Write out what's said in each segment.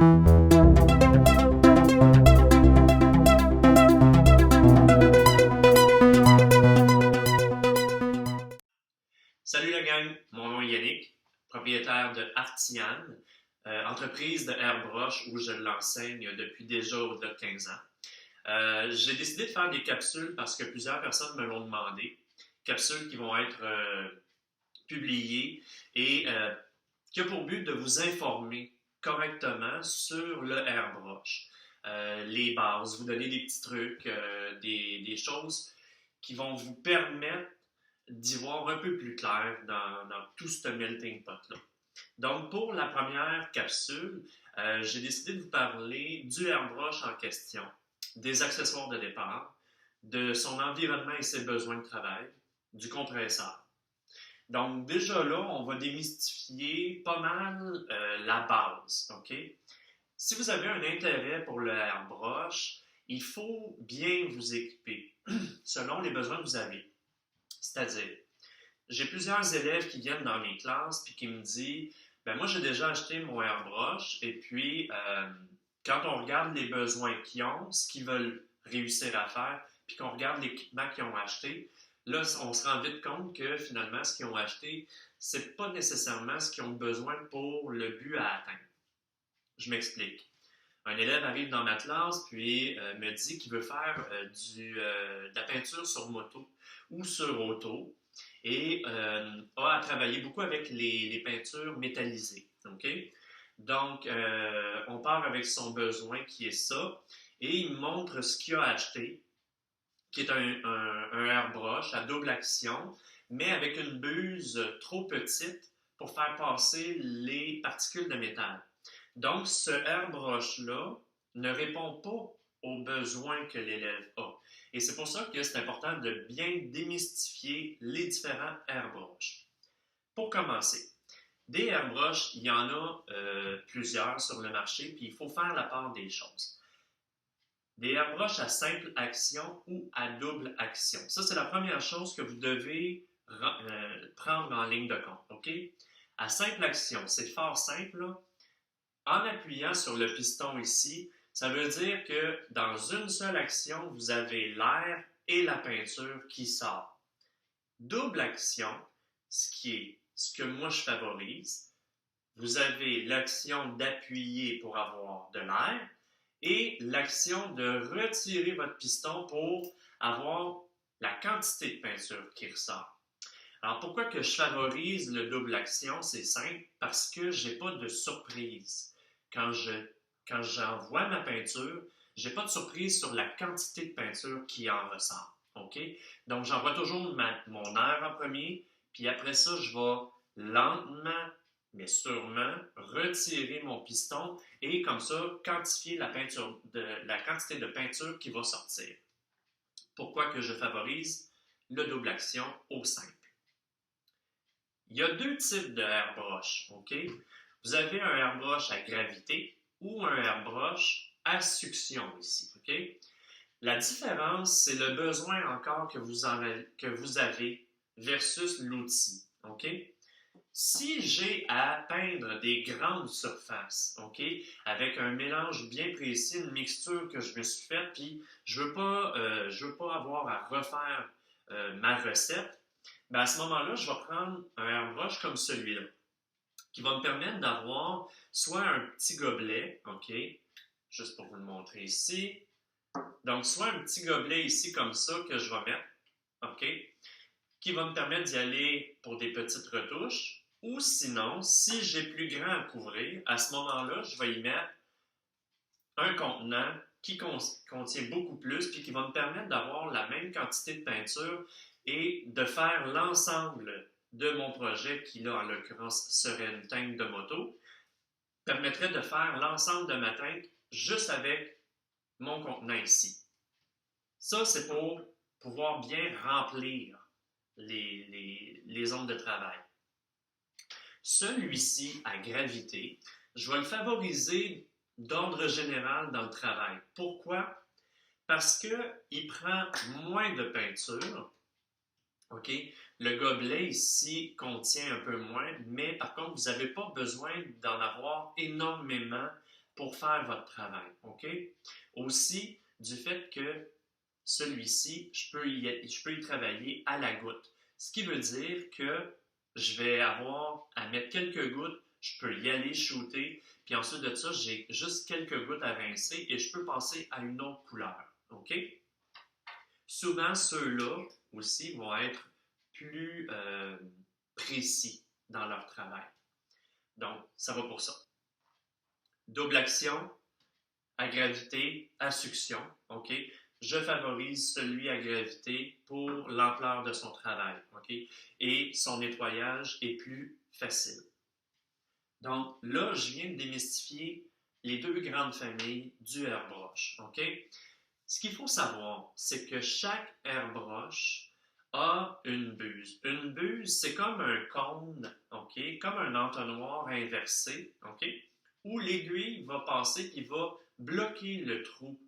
Salut la gang, mon nom est Yannick, propriétaire de Artian, entreprise de airbrush où je l'enseigne depuis déjà au-delà de 15 ans. J'ai décidé de faire des capsules parce que plusieurs personnes me l'ont demandé. Capsules qui vont être publiées et qui ont pour but de vous informer correctement sur le airbrush. Les bases, vous donner des petits trucs, des choses qui vont vous permettre d'y voir un peu plus clair dans tout ce melting pot-là. Donc, pour la première capsule, j'ai décidé de vous parler du airbrush en question, des accessoires de départ, de son environnement et ses besoins de travail, du compresseur. Donc, déjà là, on va démystifier pas mal la base, OK? Si vous avez un intérêt pour le airbrush, il faut bien vous équiper selon les besoins que vous avez. C'est-à-dire, j'ai plusieurs élèves qui viennent dans mes classes et qui me disent ben moi j'ai déjà acheté mon airbrush et puis quand on regarde les besoins qu'ils ont, ce qu'ils veulent réussir à faire, puis qu'on regarde l'équipement qu'ils ont acheté, là on se rend vite compte que finalement ce qu'ils ont acheté, c'est pas nécessairement ce qu'ils ont besoin pour le but à atteindre. Je m'explique. Un élève arrive dans ma classe puis me dit qu'il veut faire de la peinture sur moto ou sur auto et a à travailler beaucoup avec les peintures métallisées. Okay? Donc, on part avec son besoin qui est ça et il me montre ce qu'il a acheté, qui est un airbrush à double action, mais avec une buse trop petite pour faire passer les particules de métal. Donc, ce airbrush-là ne répond pas aux besoins que l'élève a. Et c'est pour ça que c'est important de bien démystifier les différents airbrushes. Pour commencer, des airbrushes, il y en a plusieurs sur le marché, puis il faut faire la part des choses. Des airbrushes à simple action ou à double action. Ça, c'est la première chose que vous devez prendre en ligne de compte. Okay? À simple action, c'est fort simple, là. En appuyant sur le piston ici, ça veut dire que dans une seule action, vous avez l'air et la peinture qui sort. Double action, ce que moi je favorise, vous avez l'action d'appuyer pour avoir de l'air et l'action de retirer votre piston pour avoir la quantité de peinture qui ressort. Alors pourquoi que je favorise le double action? C'est simple, parce que je n'ai pas de surprise. Quand j'envoie ma peinture, je n'ai pas de surprise sur la quantité de peinture qui en ressort. Okay? Donc, j'envoie toujours mon air en premier, puis après ça, je vais lentement, mais sûrement, retirer mon piston et comme ça, quantifier la quantité de peinture qui va sortir. Pourquoi que je favorise le double action au simple? Il y a deux types de airbrush. Okay? Vous avez un airbrush à gravité ou un airbrush à succion ici. Okay? La différence, c'est le besoin encore que vous avez versus l'outil. Okay? Si j'ai à peindre des grandes surfaces, okay, avec un mélange bien précis, une mixture que je me suis faite, puis je veux pas avoir à refaire ma recette, ben à ce moment-là, je vais prendre un airbrush comme celui-là, qui va me permettre d'avoir soit un petit gobelet, OK, juste pour vous le montrer ici. Donc, soit un petit gobelet ici comme ça que je vais mettre, OK, qui va me permettre d'y aller pour des petites retouches. Ou sinon, si j'ai plus grand à couvrir, à ce moment-là, je vais y mettre un contenant qui contient beaucoup plus puis qui va me permettre d'avoir la même quantité de peinture et de faire l'ensemble de mon projet, qui là, en l'occurrence, serait une tank de moto, permettrait de faire l'ensemble de ma tank juste avec mon contenant ici. Ça, c'est pour pouvoir bien remplir les zones de travail. Celui-ci, à gravité, je vais le favoriser d'ordre général dans le travail. Pourquoi? Parce qu'il prend moins de peinture. Okay? Le gobelet ici contient un peu moins, mais par contre, vous n'avez pas besoin d'en avoir énormément pour faire votre travail. OK? Aussi, du fait que celui-ci, je peux y travailler à la goutte. Ce qui veut dire que je vais avoir à mettre quelques gouttes, je peux y aller shooter, puis ensuite de ça, j'ai juste quelques gouttes à rincer et je peux passer à une autre couleur. OK? Souvent, ceux-là aussi vont être plus précis dans leur travail. Donc, ça va pour ça. Double action, à gravité, à succion. OK? Je favorise celui à gravité pour l'ampleur de son travail. OK? Et son nettoyage est plus facile. Donc, là, je viens de démystifier les deux grandes familles du airbrush. OK? Ce qu'il faut savoir, c'est que chaque airbrush a une buse. Une buse, c'est comme un cône, OK? Comme un entonnoir inversé, OK? Où l'aiguille va passer et va bloquer le trou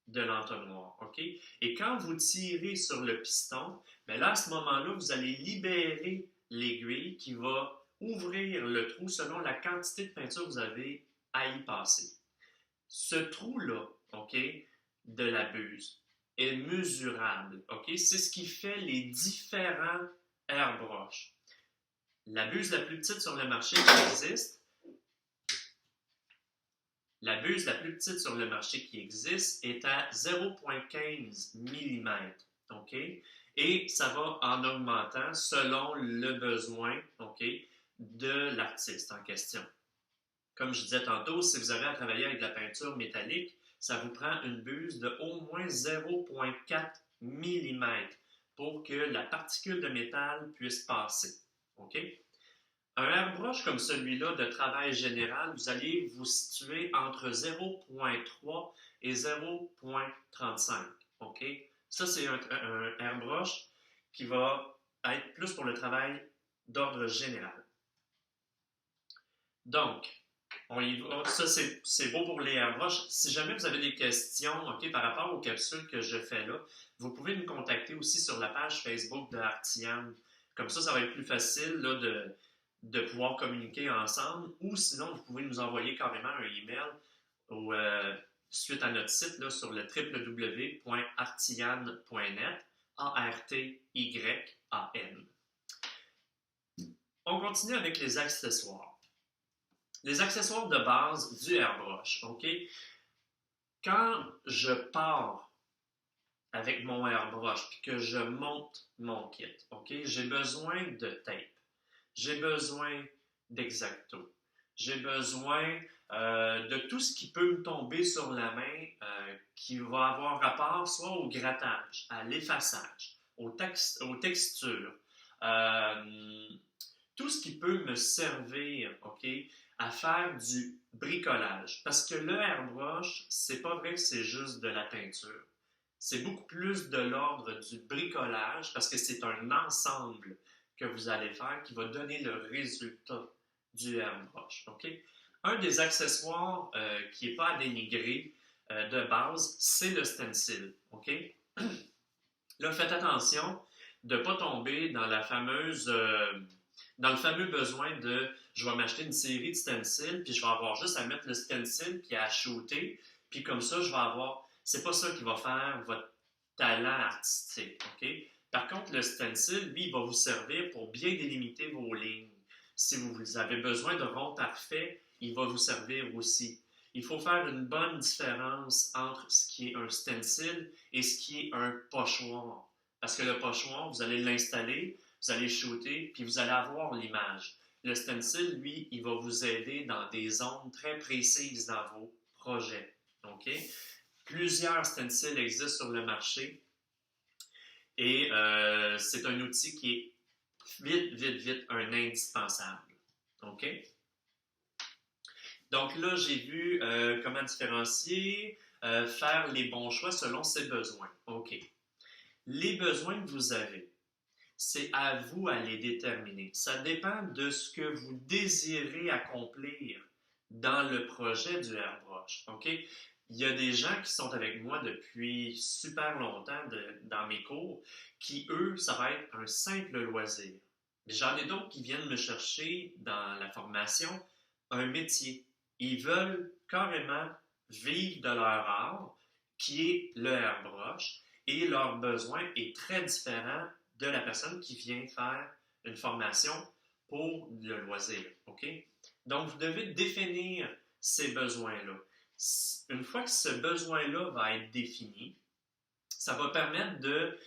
de l'entonnoir, OK? Et quand vous tirez sur le piston, bien là, à ce moment-là, vous allez libérer l'aiguille qui va ouvrir le trou selon la quantité de peinture que vous avez à y passer. Ce trou-là, OK, de la buse est mesurable, OK? C'est ce qui fait les différents airbrush. La buse la plus petite sur le marché qui existe, la buse la plus petite sur le marché qui existe est à 0,15 mm. OK? Et ça va en augmentant selon le besoin, OK, de l'artiste en question. Comme je disais tantôt, si vous avez à travailler avec de la peinture métallique, ça vous prend une buse de au moins 0,4 mm pour que la particule de métal puisse passer. OK? Un airbrush comme celui-là de travail général, vous allez vous situer entre 0,3 et 0,35. OK? Ça, c'est un airbrush qui va être plus pour le travail d'ordre général. Donc, on y va. Ça, c'est beau pour les airbrush. Si jamais vous avez des questions, OK, par rapport aux capsules que je fais là, vous pouvez me contacter aussi sur la page Facebook de Artian. Comme ça va être plus facile là, de pouvoir communiquer ensemble, ou sinon, vous pouvez nous envoyer carrément un email suite à notre site là, sur le www.artian.net, A-R-T-Y-A-N. On continue avec les accessoires. Les accessoires de base du airbrush, OK? Quand je pars avec mon airbrush et que je monte mon kit, OK? J'ai besoin de tape. J'ai besoin d'X-Acto. J'ai besoin de tout ce qui peut me tomber sur la main qui va avoir rapport soit au grattage, à l'effaçage, aux textures, tout ce qui peut me servir, OK, à faire du bricolage. Parce que le airbrush, c'est pas vrai que c'est juste de la peinture. C'est beaucoup plus de l'ordre du bricolage parce que c'est un ensemble que vous allez faire qui va donner le résultat du airbrush. Okay? Un des accessoires qui n'est pas à dénigrer de base, c'est le stencil. Okay? Là, faites attention de ne pas tomber dans la fameuse, dans le fameux besoin de je vais m'acheter une série de stencils, puis je vais avoir juste à mettre le stencil puis à shooter, puis comme ça, je vais avoir. C'est pas ça qui va faire votre talent artistique. Okay? Par contre, le stencil, lui, il va vous servir pour bien délimiter vos lignes. Si vous avez besoin de ronds parfaits, il va vous servir aussi. Il faut faire une bonne différence entre ce qui est un stencil et ce qui est un pochoir. Parce que le pochoir, vous allez l'installer, vous allez shooter, puis vous allez avoir l'image. Le stencil, lui, il va vous aider dans des zones très précises dans vos projets. Okay? Plusieurs stencils existent sur le marché. Et c'est un outil qui est vite un indispensable. OK? Donc là, j'ai vu comment différencier, faire les bons choix selon ses besoins. OK. Les besoins que vous avez, c'est à vous à les déterminer. Ça dépend de ce que vous désirez accomplir dans le projet du airbrush. OK? Il y a des gens qui sont avec moi depuis super longtemps dans mes cours qui, eux, ça va être un simple loisir. Mais j'en ai d'autres qui viennent me chercher dans la formation un métier. ils veulent carrément vivre de leur art, qui est le airbrush, et leur besoin est très différent de la personne qui vient faire une formation pour le loisir. OK? Donc, vous devez définir ces besoins-là. Une fois que ce besoin-là va être défini, ça va permettre de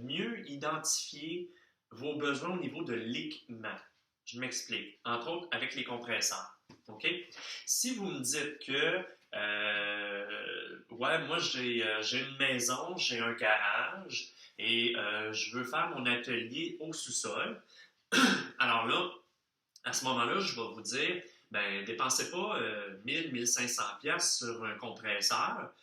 mieux identifier vos besoins au niveau de l'équipement. Je m'explique. Entre autres, avec les compresseurs. OK? Si vous me dites que, ouais, moi, j'ai une maison, j'ai un garage et je veux faire mon atelier au sous-sol, alors là, à ce moment-là, je vais vous dire, ben, dépensez pas 1000-1500 pièces sur un compresseur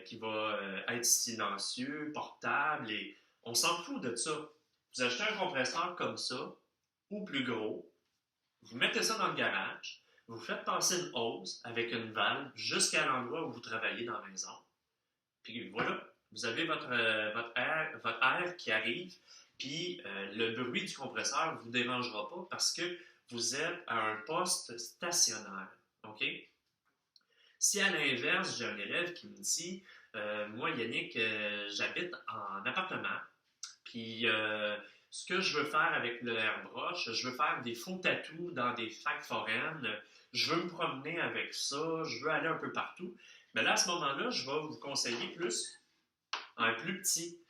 qui va être silencieux, portable et on s'en fout de ça. Vous achetez un compresseur comme ça ou plus gros, vous mettez ça dans le garage, vous faites passer une hose avec une valve jusqu'à l'endroit où vous travaillez dans la maison. Puis voilà, vous avez votre air qui arrive, puis le bruit du compresseur ne vous dérangera pas parce que vous êtes à un poste stationnaire. OK? Si à l'inverse, j'ai un élève qui me dit moi, Yannick, j'habite en appartement, puis ce que je veux faire avec le airbrush, je veux faire des faux tatous dans des facs foraines, je veux me promener avec ça, je veux aller un peu partout. Mais là, à ce moment-là, je vais vous conseiller plus un plus petit.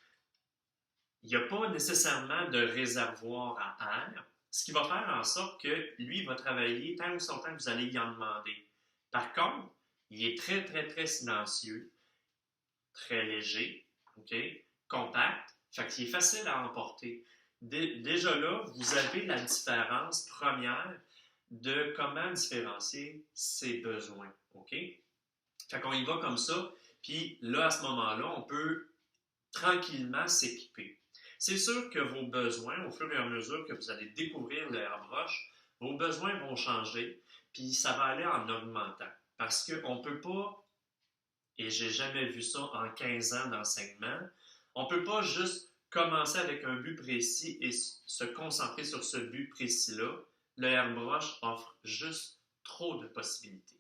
Il n'y a pas nécessairement de réservoir à air, ce qui va faire en sorte que lui va travailler tant ou son temps que vous allez y en demander. Par contre, il est très, très, très silencieux, très léger, OK, compact, fait qu'il est facile à emporter. Déjà là, vous avez la différence première de comment différencier ses besoins, OK? Fait qu'on y va comme ça, puis là, à ce moment-là, on peut tranquillement s'équiper. C'est sûr que vos besoins, au fur et à mesure que vous allez découvrir le airbrush, vos besoins vont changer, puis ça va aller en augmentant. Parce qu'on ne peut pas, et j'ai jamais vu ça en 15 ans d'enseignement, on ne peut pas juste commencer avec un but précis et se concentrer sur ce but précis-là. Le airbrush offre juste trop de possibilités.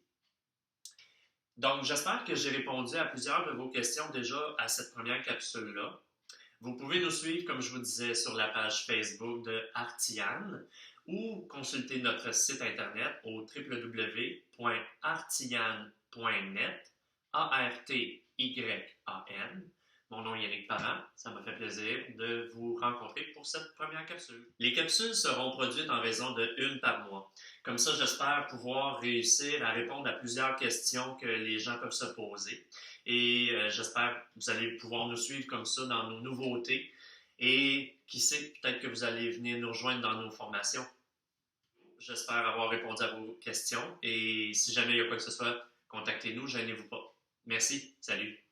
Donc, j'espère que j'ai répondu à plusieurs de vos questions déjà à cette première capsule-là. Vous pouvez nous suivre, comme je vous disais, sur la page Facebook de Artian ou consulter notre site internet au www.artian.net, A-R-T-Y-A-N. Mon nom est Yannick Parent. Ça m'a fait plaisir de vous rencontrer pour cette première capsule. Les capsules seront produites en raison de une par mois. Comme ça, j'espère pouvoir réussir à répondre à plusieurs questions que les gens peuvent se poser. Et j'espère que vous allez pouvoir nous suivre comme ça dans nos nouveautés. Et qui sait, peut-être que vous allez venir nous rejoindre dans nos formations. J'espère avoir répondu à vos questions. Et si jamais il y a quoi que ce soit, contactez-nous, gênez-vous pas. Merci, salut.